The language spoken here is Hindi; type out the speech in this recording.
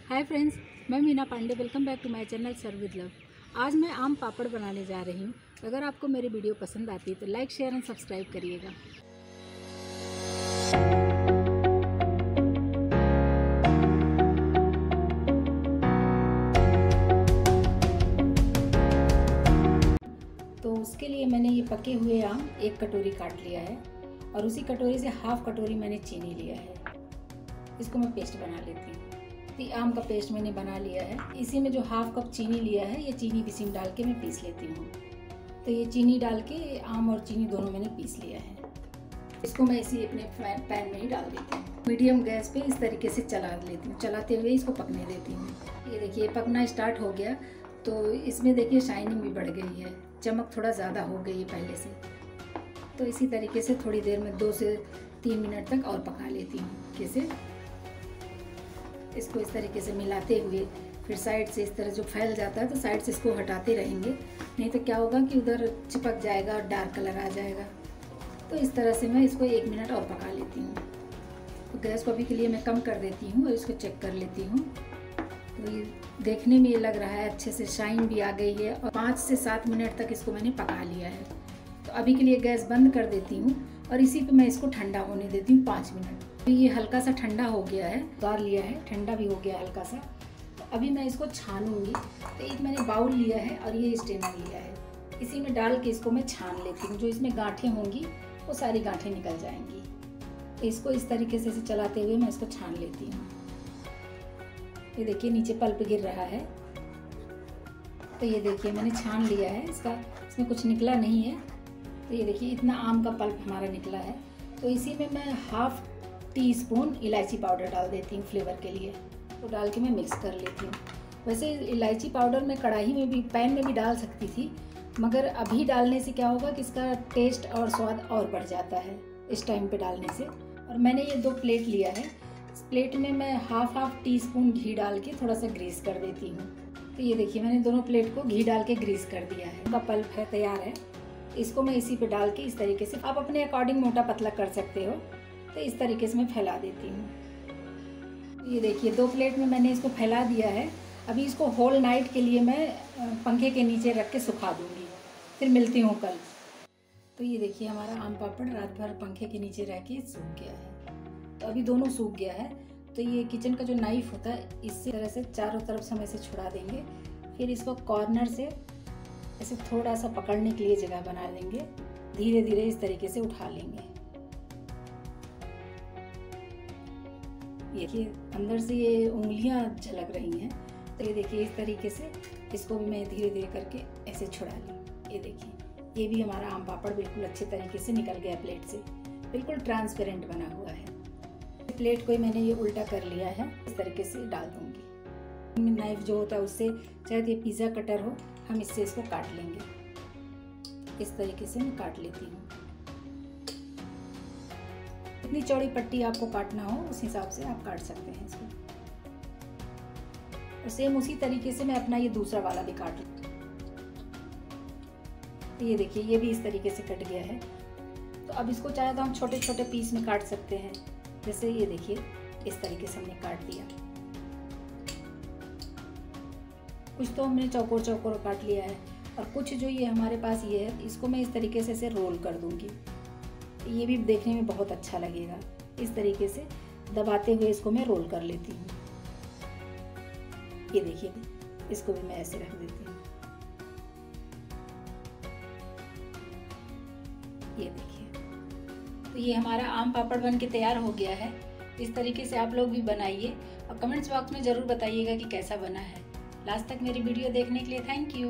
हाय फ्रेंड्स, मैं Meena Pandey. Welcome back to my channel serve with love. आज मैं आम पापड़ बनाने जा रही हूँ। अगर आपको मेरी वीडियो पसंद आती है तो लाइक, शेयर एंड सब्सक्राइब करिएगा। तो उसके लिए मैंने ये पके हुए आम 1 कटोरी काट लिया है और उसी कटोरी से हाफ कटोरी मैंने चीनी लिया है। इसको मैं पेस्ट बना लेती हूँ। तो आम का पेस्ट मैंने बना लिया है। इसी में जो हाफ कप चीनी लिया है, ये चीनी किसी में डाल के मैं पीस लेती हूँ। तो ये चीनी डाल के आम और चीनी दोनों मैंने पीस लिया है। इसको मैं इसी अपने पैन में ही डाल देती हूँ। मीडियम गैस पे इस तरीके से चला लेती हूँ। चलाते हुए इसको पकने देती हूँ। ये देखिए पकना स्टार्ट हो गया। तो इसमें देखिए शाइनिंग भी बढ़ गई है, चमक थोड़ा ज़्यादा हो गई है पहले से। तो इसी तरीके से थोड़ी देर में 2 से 3 मिनट तक और पका लेती हूँ। कैसे इसको इस तरीके से मिलाते हुए फिर साइड से इस तरह जो फैल जाता है तो साइड से इसको हटाते रहेंगे, नहीं तो क्या होगा कि उधर चिपक जाएगा और डार्क कलर आ जाएगा। तो इस तरह से मैं इसको 1 मिनट और पका लेती हूँ। तो गैस को अभी के लिए मैं कम कर देती हूँ और इसको चेक कर लेती हूँ। तो ये देखने में ये लग रहा है अच्छे से शाइन भी आ गई है और 5 से 7 मिनट तक इसको मैंने पका लिया है। तो अभी के लिए गैस बंद कर देती हूँ और इसी पे मैं इसको ठंडा होने देती हूँ 5 मिनट। तो ये हल्का सा ठंडा हो गया है, उतार लिया है, ठंडा भी हो गया हल्का सा। तो अभी मैं इसको छानूंगी। तो एक मैंने बाउल लिया है और ये स्ट्रेनर लिया है। इसी में डाल के इसको मैं छान लेती हूँ। जो इसमें गांठें होंगी वो सारी गांठें निकल जाएंगी। तो इसको इस तरीके से चलाते हुए मैं इसको छान लेती हूँ। ये देखिए नीचे पल्प गिर रहा है। तो ये देखिए मैंने छान लिया है इसका, इसमें कुछ निकला नहीं है। तो ये देखिए इतना आम का पल्प हमारा निकला है। तो इसी में मैं हाफ टीस्पून इलायची पाउडर डाल देती हूँ फ्लेवर के लिए। तो डाल के मैं मिक्स कर लेती हूँ। वैसे इलायची पाउडर मैं कढ़ाई में भी, पैन में भी डाल सकती थी, मगर अभी डालने से क्या होगा कि इसका टेस्ट और स्वाद और बढ़ जाता है इस टाइम पे डालने से। और मैंने ये 2 प्लेट लिया है। इस प्लेट में मैं हाफ टीस्पून घी डाल के थोड़ा सा ग्रीस कर देती हूँ। तो ये देखिए मैंने दोनों प्लेट को घी डाल के ग्रीस कर दिया है। उनका पल्प है तैयार है। इसको मैं इसी पे डाल के इस तरीके से, आप अपने अकॉर्डिंग मोटा पतला कर सकते हो। तो इस तरीके से मैं फैला देती हूँ। ये देखिए 2 प्लेट में मैंने इसको फैला दिया है। अभी इसको होल नाइट के लिए मैं पंखे के नीचे रख के सुखा दूँगी। फिर मिलती हूँ कल। तो ये देखिए हमारा आम पापड़ रात भर पंखे के नीचे रह के सूख गया है। तो अभी दोनों सूख गया है। तो ये किचन का जो नाइफ होता है, इससे तरह से चारों तरफ से हम इसे छुड़ा देंगे। फिर इसको कॉर्नर से ऐसे थोड़ा सा पकड़ने के लिए जगह बना लेंगे। धीरे धीरे इस तरीके से उठा लेंगे। देखिए अंदर से ये उंगलियां झलक रही हैं। तो ये देखिए इस तरीके से इसको भी मैं धीरे धीरे करके ऐसे छुड़ा ली। ये देखिए ये भी हमारा आम पापड़ बिल्कुल अच्छे तरीके से निकल गया प्लेट से, बिल्कुल ट्रांसपेरेंट बना हुआ है। प्लेट को ही मैंने ये उल्टा कर लिया है। इस तरीके से डाल दूंगी। नाइफ जो होता है उससे, चाहे ये पिज़्ज़ा कटर हो, हम इससे इसको काट लेंगे। इस तरीके से मैं काट लेती हूँ। जितनी चौड़ी पट्टी आपको काटना हो उस हिसाब से आप काट सकते हैं इसको। और सेम उसी तरीके से मैं अपना ये दूसरा वाला भी काट लूँ। तो ये देखिए ये भी इस तरीके से कट गया है। तो अब इसको चाहे तो हम छोटे छोटे पीस में काट सकते हैं। जैसे ये देखिए इस तरीके से हमने काट दिया। कुछ तो हमने चौकोर चौकोर काट लिया है और कुछ जो ये हमारे पास ये है, इसको मैं इस तरीके से इसे रोल कर दूंगी। ये भी देखने में बहुत अच्छा लगेगा। इस तरीके से दबाते हुए इसको मैं रोल कर लेती हूँ। ये देखिए इसको भी मैं ऐसे रख देती हूँ। ये देखिए तो ये हमारा आम पापड़ बन के तैयार हो गया है। इस तरीके से आप लोग भी बनाइए और कमेंट्स बॉक्स में ज़रूर बताइएगा कि कैसा बना है। लास्ट तक मेरी वीडियो देखने के लिए थैंक यू।